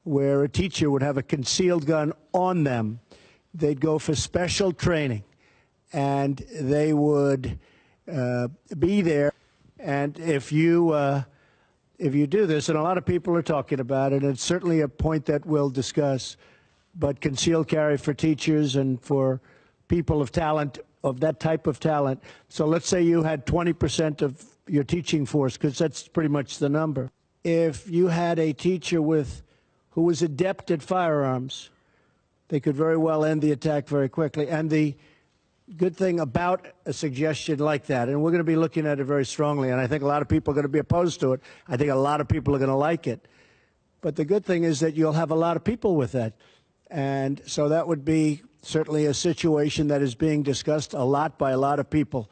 where a teacher would have a concealed gun on them. They'd go for special training, and they would be there. And if you do this, and a lot of people are talking about it, and it's certainly a point that we'll discuss, but concealed carry for teachers and for people of talent, of that type of talent. So let's say you had 20% of your teaching force, because that's pretty much the number. If you had a teacher who was adept at firearms, they could very well end the attack very quickly. And the good thing about a suggestion like that, and we're going to be looking at it very strongly, and I think a lot of people are going to be opposed to it. I think a lot of people are going to like it. But the good thing is that you'll have a lot of people with that. And so that would be certainly a situation that is being discussed a lot by a lot of people.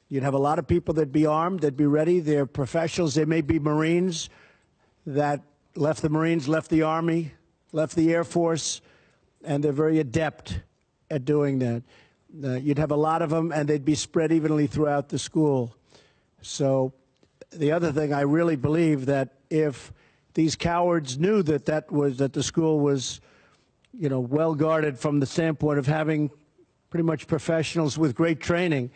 You'd have a lot of people that'd be armed, that'd be ready. They're professionals. They may be Marines that left the Marines, left the Army, left the Air Force, and they're very adept at doing that. You'd have a lot of them, and they'd be spread evenly throughout the school. So the other thing, I really believe that if these cowards knew that the school was, well guarded from the standpoint of having pretty much professionals with great training,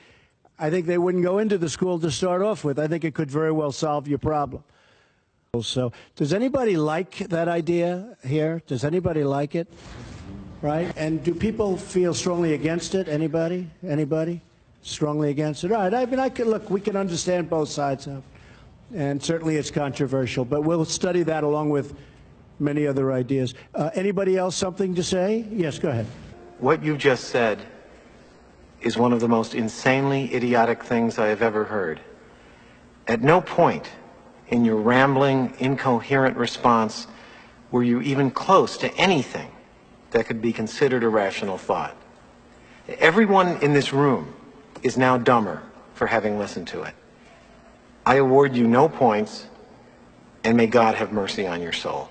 I think they wouldn't go into the school to start off with. I think it could very well solve your problem. So does anybody like that idea here? Does anybody like it? Right? And do people feel strongly against it? Anybody? Anybody? Strongly against it? All right. I mean, look, we can understand both sides of it. And certainly it's controversial, but we'll study that along with many other ideas. Anybody else something to say? Yes, go ahead. What you just said is one of the most insanely idiotic things I have ever heard. At no point in your rambling, incoherent response were you even close to anything that could be considered a rational thought. Everyone in this room is now dumber for having listened to it. I award you no points, and may God have mercy on your soul.